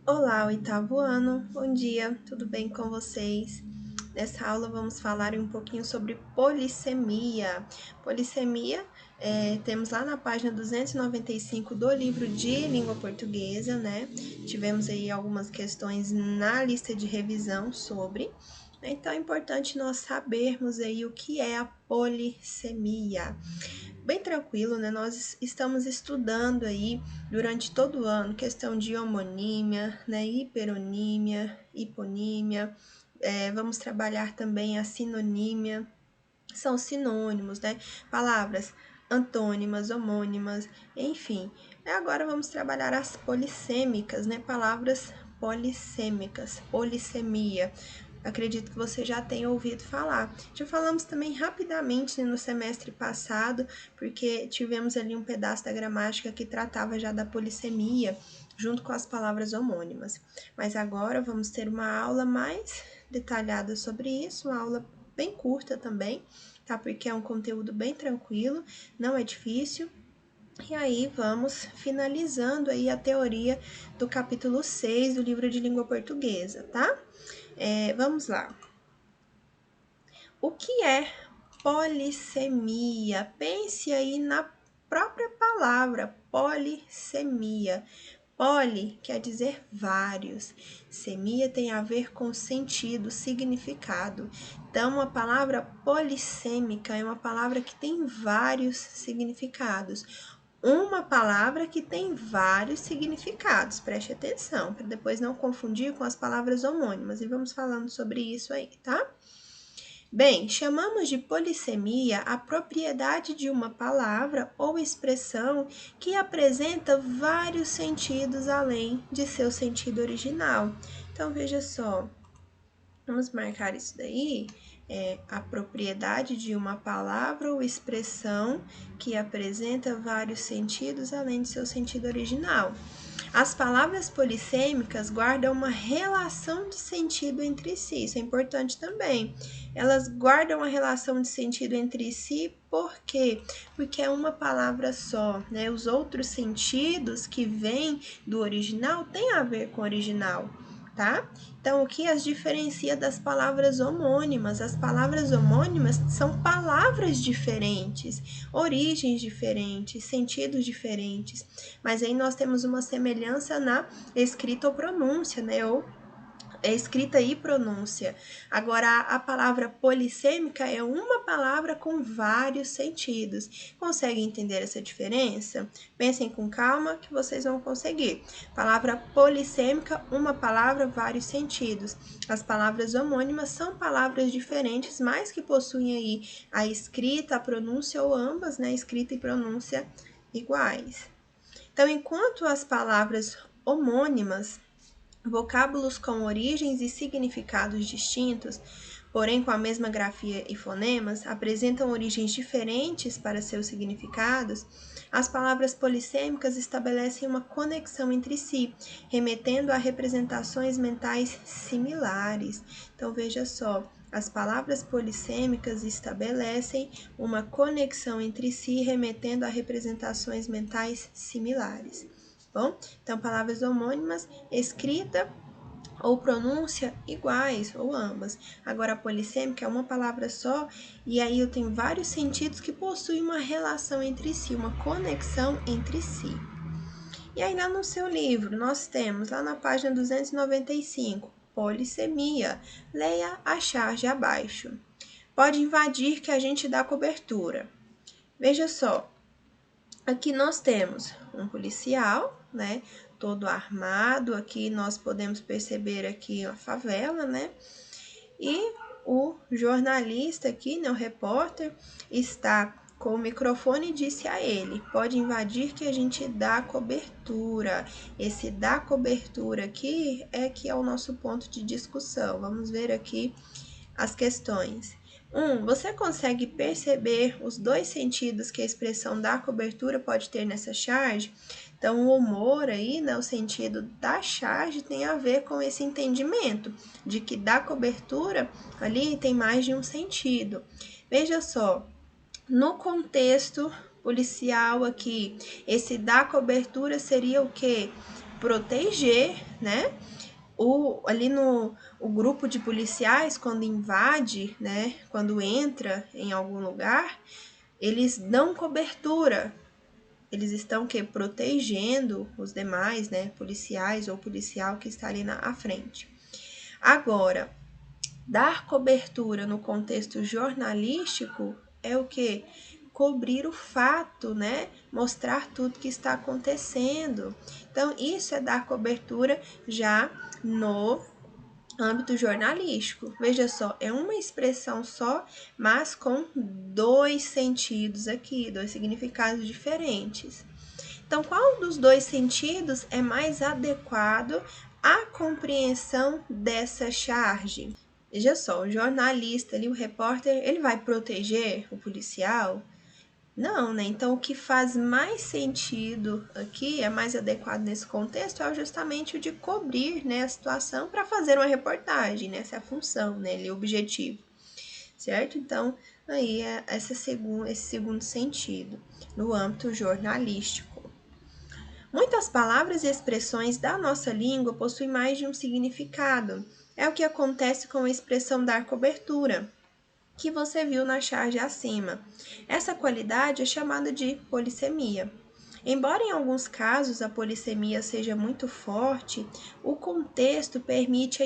Olá, oitavo ano, bom dia, tudo bem com vocês? Nessa aula vamos falar um pouquinho sobre polissemia. Polissemia, temos lá na página 295 do livro de língua portuguesa, né? Tivemos aí algumas questões na lista de revisão sobre. Então é importante nós sabermos aí o que é a polissemia. Bem tranquilo, né? Nós estamos estudando aí durante todo o ano questão de homonímia, né? Hiperonímia, hiponímia. Vamos trabalhar também a sinonímia, são sinônimos, né? Palavras antônimas, homônimas, enfim. Agora vamos trabalhar as polissêmicas, né? Palavras polissêmicas, polissemia. Acredito que você já tenha ouvido falar. Já falamos também rapidamente, né, no semestre passado, porque tivemos ali um pedaço da gramática que tratava já da polissemia, junto com as palavras homônimas. Mas agora vamos ter uma aula mais detalhada sobre isso, uma aula bem curta também, tá? Porque é um conteúdo bem tranquilo, não é difícil. E aí vamos finalizando aí a teoria do capítulo 6 do livro de língua portuguesa, tá? Vamos lá. O que é polissemia? Pense aí na própria palavra polissemia. Poli quer dizer vários, semia tem a ver com sentido, significado. Então, a palavra polissêmica é uma palavra que tem vários significados. Uma palavra que tem vários significados, preste atenção, para depois não confundir com as palavras homônimas, e vamos falando sobre isso aí, tá? Bem, chamamos de polissemia a propriedade de uma palavra ou expressão que apresenta vários sentidos além de seu sentido original. Então, veja só, vamos marcar isso daí, a propriedade de uma palavra ou expressão que apresenta vários sentidos além de seu sentido original. As palavras polissêmicas guardam uma relação de sentido entre si, isso é importante também. Elas guardam uma relação de sentido entre si, por quê? Porque é uma palavra só, né? Os outros sentidos que vêm do original têm a ver com o original, tá? Então, o que as diferencia das palavras homônimas? As palavras homônimas são palavras diferentes, origens diferentes, sentidos diferentes, mas aí nós temos uma semelhança na escrita ou pronúncia, né? Ou escrita e pronúncia. Agora, a palavra polissêmica é uma palavra com vários sentidos. Conseguem entender essa diferença? Pensem com calma que vocês vão conseguir. Palavra polissêmica, uma palavra, vários sentidos. As palavras homônimas são palavras diferentes, mas que possuem aí a escrita, a pronúncia ou ambas, né? Escrita e pronúncia iguais. Então, enquanto as palavras homônimas, vocábulos com origens e significados distintos, porém com a mesma grafia e fonemas, apresentam origens diferentes para seus significados, as palavras polissêmicas estabelecem uma conexão entre si, remetendo a representações mentais similares. Então, veja só, as palavras polissêmicas estabelecem uma conexão entre si, remetendo a representações mentais similares. Bom, então palavras homônimas, escrita ou pronúncia iguais, ou ambas. Agora, a polissêmica é uma palavra só, e aí eu tenho vários sentidos que possuem uma relação entre si, uma conexão entre si. E aí, lá no seu livro, nós temos, lá na página 295, polissemia. Leia a charge abaixo. Pode invadir que a gente dá cobertura. Veja só, aqui nós temos um policial, né, todo armado. Aqui nós podemos perceber aqui a favela, né, e o jornalista aqui, né, o repórter, está com o microfone e disse a ele: pode invadir que a gente dá cobertura. Esse dá cobertura aqui é que é o nosso ponto de discussão. Vamos ver aqui as questões. Você consegue perceber os dois sentidos que a expressão dar cobertura pode ter nessa charge? Então, o humor aí, né, o sentido da charge tem a ver com esse entendimento de que dar cobertura ali tem mais de um sentido. Veja só, no contexto policial aqui, esse dar cobertura seria o quê? proteger, né? O grupo de policiais, quando invade, né? Quando entra em algum lugar, eles dão cobertura. Eles estão protegendo os demais, né? Policiais ou policial que está ali à frente. Agora, dar cobertura no contexto jornalístico é o que? Cobrir o fato, né? Mostrar tudo que está acontecendo. Então, isso é dar cobertura já no âmbito jornalístico. Veja só, é uma expressão só, mas com dois sentidos aqui, dois significados diferentes. Então, qual dos dois sentidos é mais adequado à compreensão dessa charge? Veja só, o jornalista ali, o repórter, ele vai proteger o policial? Não, né? Então, o que faz mais sentido aqui, é mais adequado nesse contexto, é justamente o de cobrir, né, a situação para fazer uma reportagem, né? Essa é a função, né? Ele é o objetivo, certo? Então, aí é esse segundo sentido, no âmbito jornalístico. Muitas palavras e expressões da nossa língua possuem mais de um significado. É o que acontece com a expressão dar cobertura, que você viu na charge acima. Essa qualidade é chamada de polissemia. Embora em alguns casos a polissemia seja muito forte, o contexto permite a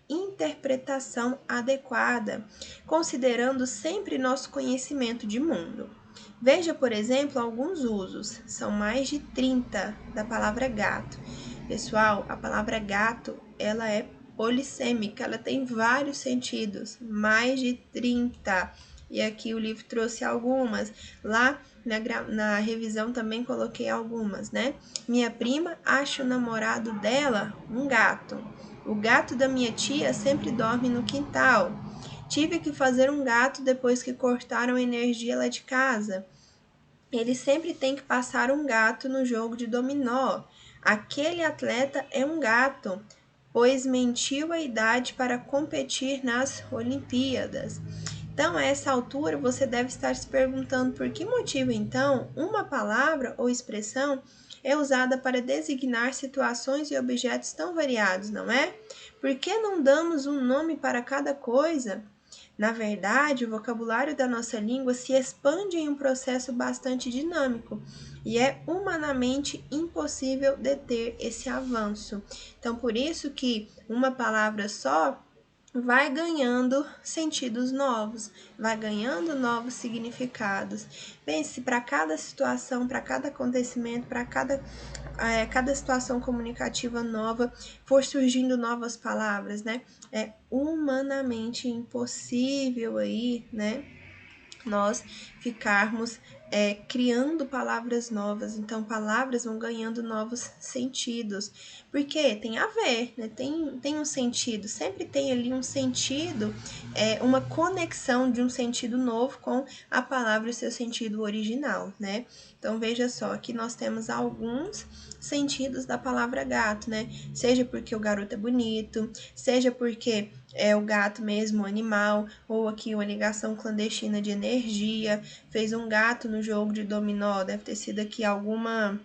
interpretação adequada, considerando sempre nosso conhecimento de mundo. Veja, por exemplo, alguns usos, são mais de 30 da palavra gato. Pessoal, a palavra gato, ela é polissêmica, ela tem vários sentidos, mais de 30. E aqui o livro trouxe algumas. Lá na revisão também coloquei algumas, né? Minha prima acha o namorado dela um gato. O gato da minha tia sempre dorme no quintal. Tive que fazer um gato depois que cortaram a energia lá de casa. Ele sempre tem que passar um gato no jogo de dominó. Aquele atleta é um gato, pois mentiu a idade para competir nas Olimpíadas. Então, a essa altura, você deve estar se perguntando por que motivo, então, uma palavra ou expressão é usada para designar situações e objetos tão variados, não é? Por que não damos um nome para cada coisa? Na verdade, o vocabulário da nossa língua se expande em um processo bastante dinâmico e é humanamente impossível deter esse avanço. Então, por isso que uma palavra só vai ganhando sentidos novos, vai ganhando novos significados. Pense, para cada situação, para cada acontecimento, para cada situação comunicativa nova, for surgindo novas palavras, né? É humanamente impossível aí, né? Nós ficarmos criando palavras novas, então palavras vão ganhando novos sentidos, porque tem a ver, né? Tem um sentido, sempre tem ali um sentido, uma conexão de um sentido novo com a palavra e o seu sentido original, né? Então veja só, aqui nós temos alguns sentidos da palavra gato, né? Seja porque o garoto é bonito, seja porque é o gato mesmo, o animal, ou aqui uma ligação clandestina de energia, fez um gato no jogo de dominó, deve ter sido aqui alguma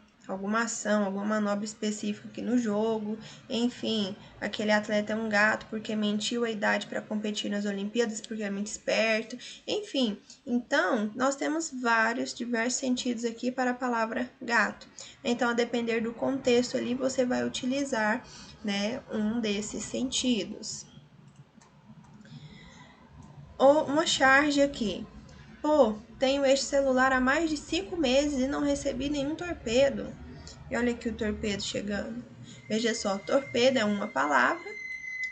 ação, alguma manobra específica aqui no jogo, enfim, aquele atleta é um gato porque mentiu a idade para competir nas Olimpíadas, porque é muito esperto, enfim. Então, nós temos diversos sentidos aqui para a palavra gato. Então, a depender do contexto ali, você vai utilizar, né, um desses sentidos. Ou uma charge aqui. Pô, tenho este celular há mais de 5 meses e não recebi nenhum torpedo. E olha aqui o torpedo chegando. Veja só, torpedo é uma palavra.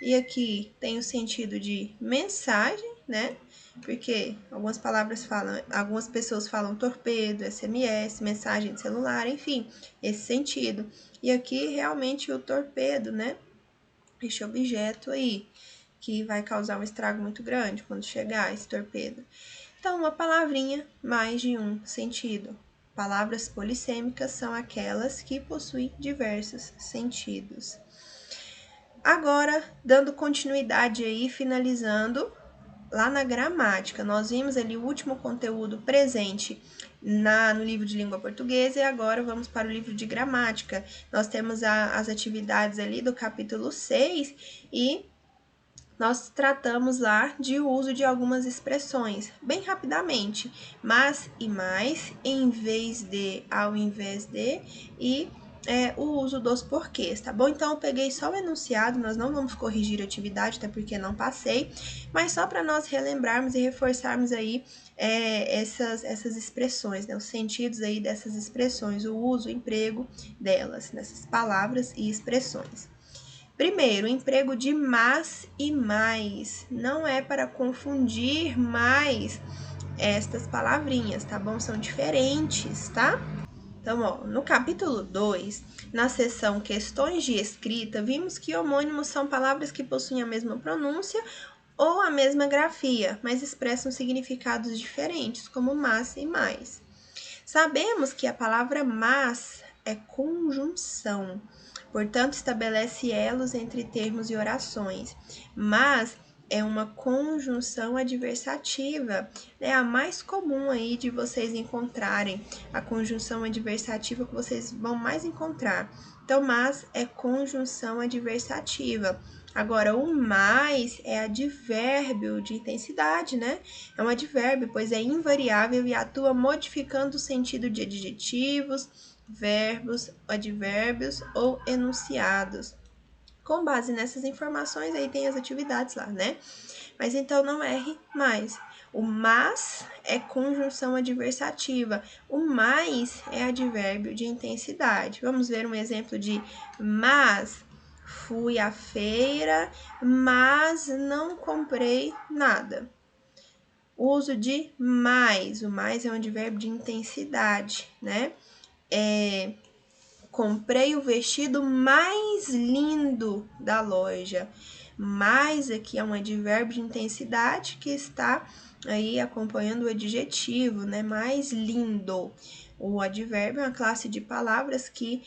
E aqui tem o sentido de mensagem, né? Porque algumas pessoas falam torpedo, SMS, mensagem de celular, enfim, esse sentido. E aqui realmente o torpedo, né? Este objeto aí, que vai causar um estrago muito grande quando chegar esse torpedo. Então, uma palavrinha, mais de um sentido. Palavras polissêmicas são aquelas que possuem diversos sentidos. Agora, dando continuidade aí, finalizando, lá na gramática. Nós vimos ali o último conteúdo presente no livro de língua portuguesa e agora vamos para o livro de gramática. Nós temos as atividades ali do capítulo 6 e nós tratamos lá de uso de algumas expressões, bem rapidamente, mas e mais, em vez de, ao invés de, e o uso dos porquês, tá bom? Então, eu peguei só o enunciado, nós não vamos corrigir a atividade, até porque não passei, mas só para nós relembrarmos e reforçarmos aí essas expressões, né? Os sentidos aí dessas expressões, o uso, o emprego delas, dessas palavras e expressões. Primeiro, emprego de mas e mais. Não é para confundir mais estas palavrinhas, tá bom? São diferentes, tá? Então, ó, no capítulo 2, na seção questões de escrita, vimos que homônimos são palavras que possuem a mesma pronúncia ou a mesma grafia, mas expressam significados diferentes, como mas e mais. Sabemos que a palavra mas é conjunção, portanto, estabelece elos entre termos e orações, mas é uma conjunção adversativa, é a mais comum aí de vocês encontrarem, a conjunção adversativa que vocês vão mais encontrar. Então, mas é conjunção adversativa. Agora, o mais é advérbio de intensidade, né? É um advérbio, pois é invariável e atua modificando o sentido de adjetivos, verbos, advérbios ou enunciados. Com base nessas informações, aí tem as atividades lá, né? Mas então não erre mais. O mas é conjunção adversativa. O mais é advérbio de intensidade. Vamos ver um exemplo de mas. Fui à feira, mas não comprei nada. O uso de mais. O mais é um advérbio de intensidade, né? Comprei o vestido mais lindo da loja. Mais aqui é um advérbio de intensidade que está aí acompanhando o adjetivo, né? Mais lindo. O advérbio é uma classe de palavras que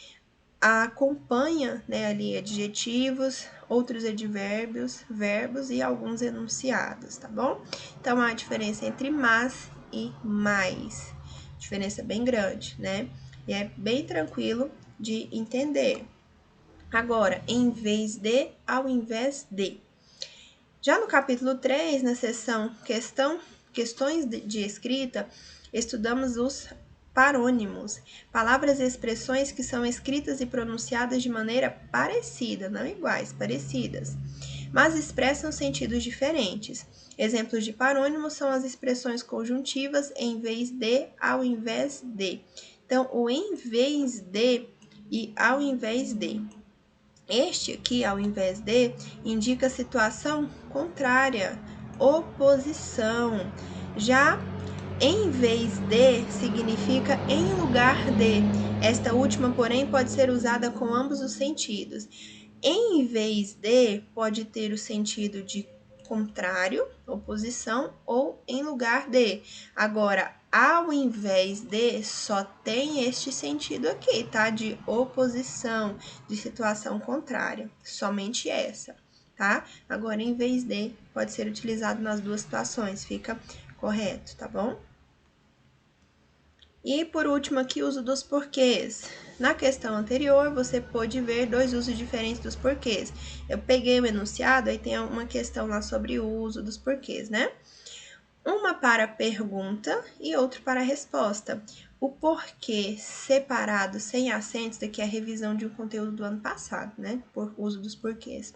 acompanha, né, ali adjetivos, outros advérbios, verbos e alguns enunciados, tá bom? Então, há a diferença entre mas e mais. Diferença bem grande, né? E é bem tranquilo de entender. Agora, em vez de, ao invés de. Já no capítulo 3, na seção questões de escrita, estudamos os parônimos, palavras e expressões que são escritas e pronunciadas de maneira parecida, não iguais, parecidas, mas expressam sentidos diferentes. Exemplos de parônimos são as expressões conjuntivas em vez de, ao invés de. Então, o em vez de e ao invés de. Este aqui, ao invés de, indica situação contrária, oposição. Já em vez de significa em lugar de. Esta última, porém, pode ser usada com ambos os sentidos. Em vez de pode ter o sentido de contrário, oposição, ou em lugar de. Agora, ao invés de, só tem este sentido aqui, tá? De oposição, de situação contrária. Somente essa, tá? Agora, em vez de, pode ser utilizado nas duas situações, fica correto, tá bom? E por último aqui, o uso dos porquês. Na questão anterior, você pôde ver dois usos diferentes dos porquês. Eu peguei o enunciado, aí tem uma questão lá sobre o uso dos porquês, né? Uma para pergunta e outro para resposta. O porquê separado sem acentos, daqui é a revisão de um conteúdo do ano passado, né? Por uso dos porquês.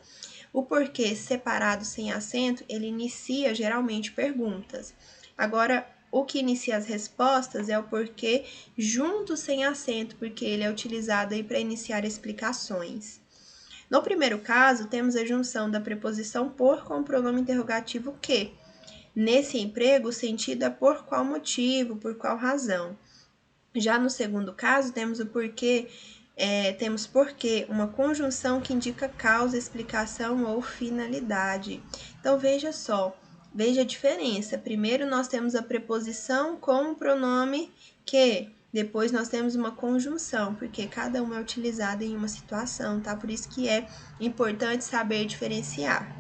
O porquê separado sem acento, ele inicia geralmente perguntas. Agora, o que inicia as respostas é o porquê junto sem acento, porque ele é utilizado aí para iniciar explicações. No primeiro caso, temos a junção da preposição por com o pronome interrogativo que. Nesse emprego, o sentido é por qual motivo, por qual razão. Já no segundo caso, temos o porquê, temos porquê, uma conjunção que indica causa, explicação ou finalidade. Então, veja só, veja a diferença. Primeiro, nós temos a preposição com o pronome que, depois nós temos uma conjunção, porque cada uma é utilizada em uma situação, tá? Por isso que é importante saber diferenciar.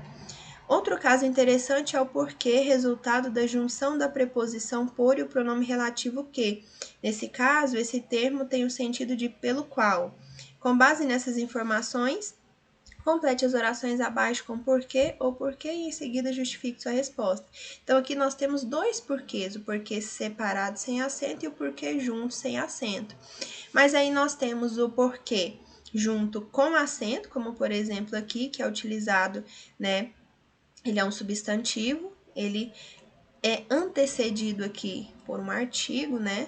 Outro caso interessante é o porquê, resultado da junção da preposição por e o pronome relativo que. Nesse caso, esse termo tem o sentido de pelo qual. Com base nessas informações, complete as orações abaixo com porquê ou porquê e em seguida justifique sua resposta. Então, aqui nós temos dois porquês, o porquê separado sem acento e o porquê junto sem acento. Mas aí nós temos o porquê junto com acento, como por exemplo aqui, que é utilizado, né? Ele é um substantivo, ele é antecedido aqui por um artigo, né?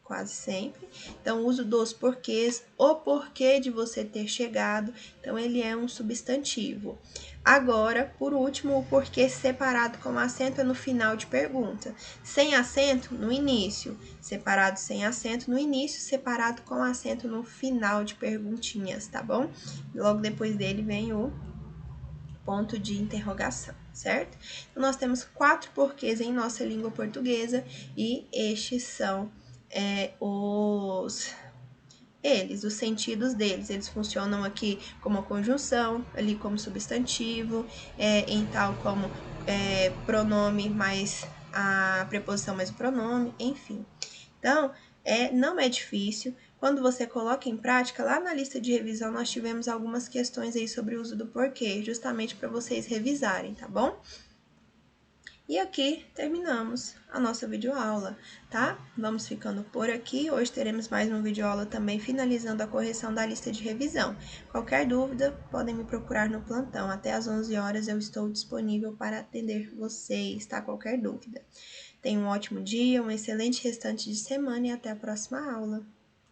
Quase sempre. Então, uso dos porquês, o porquê de você ter chegado. Então, ele é um substantivo. Agora, por último, o porquê separado com acento é no final de pergunta. Sem acento, no início. Separado sem acento no início, separado com acento no final de perguntinhas, tá bom? Logo depois dele vem o ponto de interrogação, certo? Então, nós temos 4 porquês em nossa língua portuguesa e estes são os sentidos deles. Eles funcionam aqui como conjunção, ali como substantivo, em tal como pronome mais a preposição mais o pronome, enfim. Então, não é difícil. Quando você coloca em prática, lá na lista de revisão nós tivemos algumas questões aí sobre o uso do porquê, justamente para vocês revisarem, tá bom? E aqui terminamos a nossa videoaula, tá? Vamos ficando por aqui. Hoje teremos mais uma videoaula também finalizando a correção da lista de revisão. Qualquer dúvida, podem me procurar no plantão. Até às 11 horas eu estou disponível para atender vocês, tá? Qualquer dúvida. Tenha um ótimo dia, um excelente restante de semana e até a próxima aula.